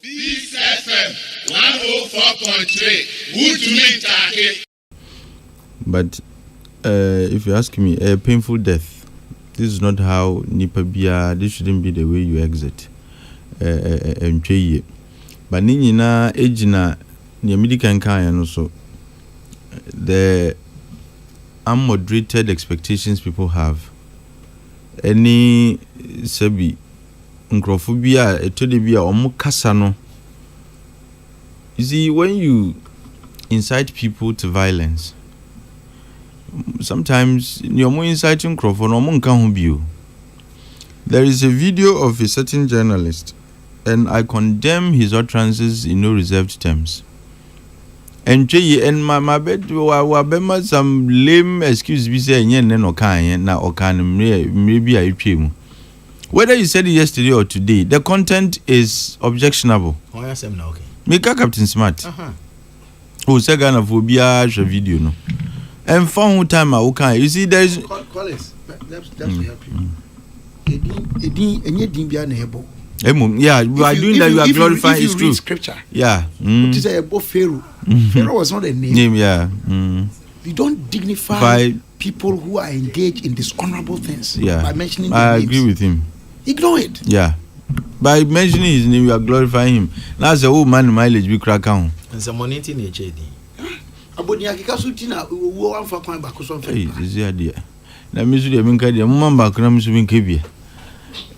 Peace FM 104.3. Good to meet you. But if you ask me, a painful death, this is not how Nipabia, this shouldn't be the way you exit. But Nina, Ejina, Nyamidikan Kayan also, the unmoderated expectations people have. Any Sebi, Nkrophobia, Etodibia, Omukasano. You see, when you incite people to violence, sometimes you're more inciting Nkrophobia. There is a video of a certain journalist, and I condemn his utterances in no reserved terms. And my bed were some lame excuse be saying no kind now or can maybe I trim. Whether you said it yesterday or today, the content is objectionable. Oh, yes, I'm okay. Make a Captain Smart. Oh, second of phobia video no. And found time I okay. You see, there is that's to help you. Yeah, you are doing that. You are glorifying. It's true. Scripture. Yeah. It is about Pharaoh. Pharaoh was not a name. Yeah. You don't dignify people who are engaged in dishonorable things. Yeah. By mentioning. I names. agree with him. Ignore it. Yeah. By mentioning his name, you are glorifying him. That's the old man mileage we crack down. And someone in the HD. Aboniakika sutina wo amfa kwan bakoso mfa. Hey, this is idea. Na misu de minka de mamba kuna misu minka bia.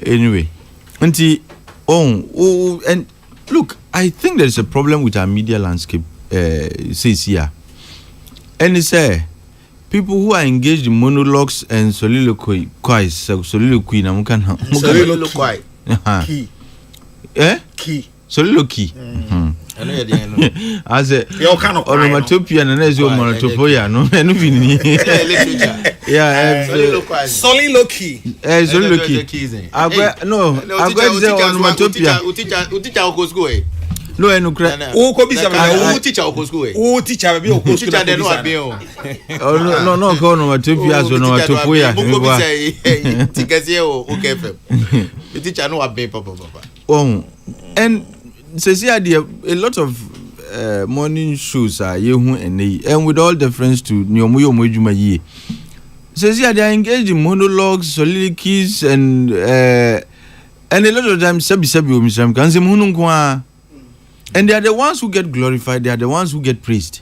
Anyway, and look, I think there's a problem with our media landscape says here. And it's people who are engaged in monologues and soliloquy na mukan Soliloquy. Key. Key. Soliloquy. As a onomatopoeia na nezo onomatopoeia no enu vini. Yeah, soliloquy. Soliloquy. Agwa ze onomatopoeia. Teacher okosko e. No enu kra. O ko bisa me teacher okosko e. O teacher be okosko. Teacher de no abi o. No ko onomatopoeia so onomatopoeia. Mo ko bisa tikase o KFM. Teacher no abi papa. And says a lot of morning shows are and with all deference to Nyomuyo Mojuma ye. Says they are engaged in monologues, soliloquies, and a lot of times and they are the ones who get glorified, they are the ones who get praised.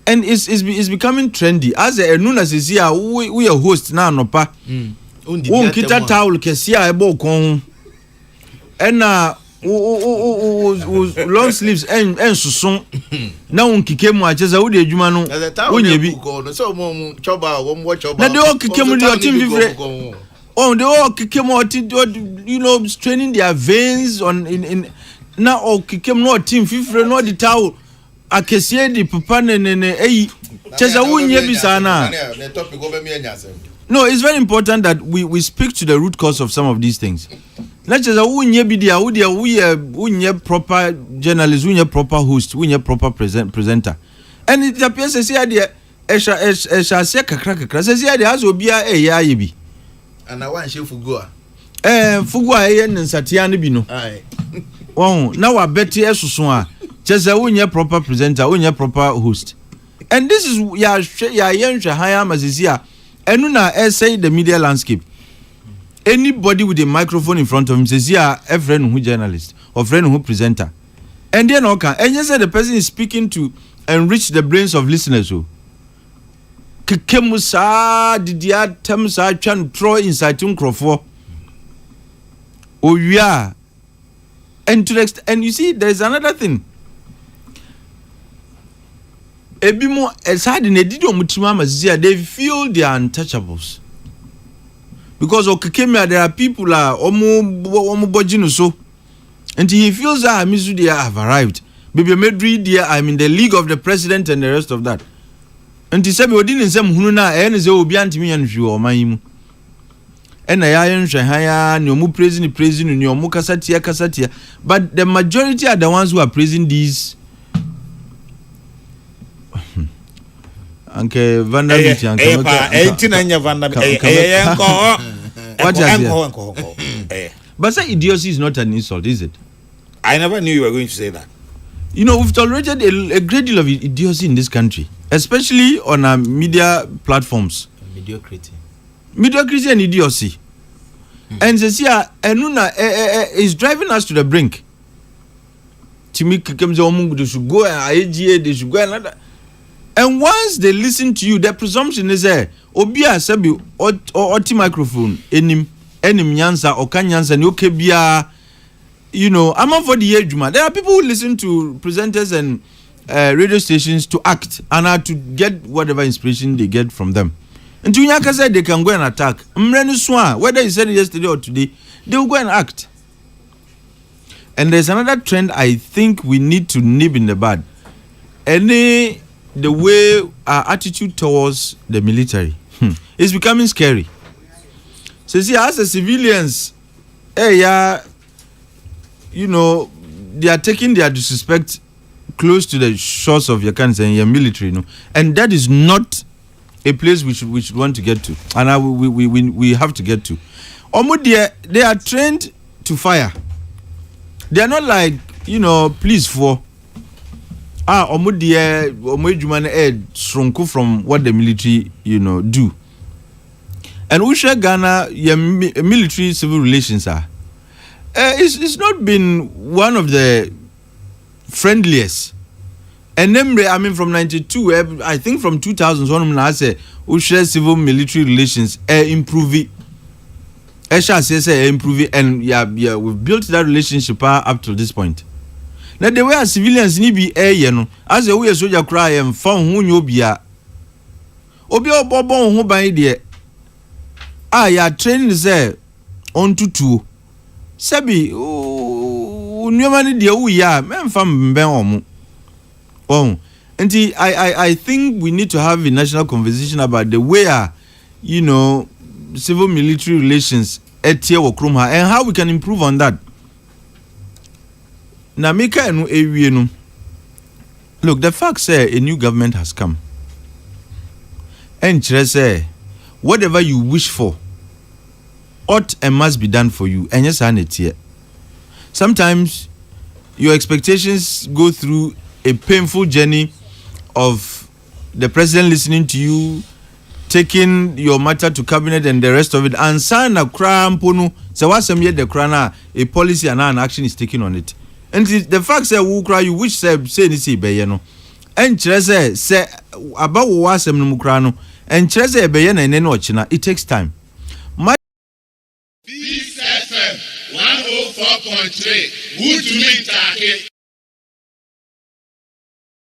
And it's becoming trendy. As a Nuna says here, we are host now no pa. Kita towel kesia ebo kon. And long sleeves and susun na unkike mu acheza wo de adwuma no wonye bi so mo choba wo mo choba na de o kike mu de otim vivre oh de o kike mu you know straining their veins on in na o kike mu otim vivre no de towel akesie di papa ne cheza wonye bi sana. No, it's very important that we speak to the root cause of some of these things. Let's just we proper journalist, we proper host, we proper presenter. And it appears to say idea esha se kakra say idea as obia ya yebi. And I want you fugua. Fugua nsatia ne bi no. Aye. Oh, now wa beti esusun a. Just we proper presenter, we proper host. And this is ya yenhwe higher mazisia. Enuna say the media landscape. Anybody with a microphone in front of him says, yeah, a friend who journalist or friend who presenter. And then okay, and you said the person is speaking to enrich the brains of listeners. Who Kemusa did ya temsa chan throw inciting Crawford. Oh yeah. And to next and you see there's another thing. Ebimo aside in edido mutima mazia, they feel they are untouchables. Because there are people omo bojinu so, and he feels that Mizudia have arrived. Baby Medri dear, I'm in the league of the president and the rest of that. And he said we didn't say hununa and ze obi antimi anhwe o man and I nhwe haya ni omu praising ni omu kasatia. But the majority are the ones who are praising these. Anke Vanda Beach, But say idiocy is not an insult, is it? I never knew you were going to say that. You know, we've tolerated a great deal of idiocy in this country, especially on our media platforms. Mediocrity and idiocy. And Cecia Enuna is driving us to the brink. Timik comes home, they should go and IGA, they should go and and once they listen to you, the presumption is there. Obia sabi oti microphone enim nyansa or kanyansa ni okebia. You know, I'm for the age, man. There are people who listen to presenters and radio stations to act and to get whatever inspiration they get from them. And Tunyaka said they can go and attack. Whether he said it yesterday or today, they will go and act. And there's another trend I think we need to nip in the bud. The way our attitude towards the military is becoming scary. So see, as a civilians, you know, they are taking their disrespect close to the shores of your country and your military, you know, and that is not a place we should want to get to, and we have to get to. They are trained to fire. They are not like, you know, police for shrunk from what the military, you know, do. And Usha Ghana, your military civil relations are. It's not been one of the friendliest. And then, I mean, from 92, I think from 2000, I say, Usha civil military relations improve it. Improve it, and yeah, we've built that relationship up to this point. Now the way civilians need be you know, as a way soldier cry and found who you be Obo who by the ya training there on to Sabi, nobody dear, men from Ben. Oh, and I think we need to have a national conversation about the way, you know, civil military relations and how we can improve on that. Now, look, the fact say a new government has come. And say, whatever you wish for ought and must be done for you. And yes, here. Sometimes your expectations go through a painful journey of the president listening to you, taking your matter to cabinet and the rest of it, and sign a crime pono. So what's some yet the crana, a policy and an action is taken on it. And the fact say who cry you wish say this be no. And Chrese say about what some mukrano and Chrese beyana and then it takes time. Peace FM 104.3. Good to meet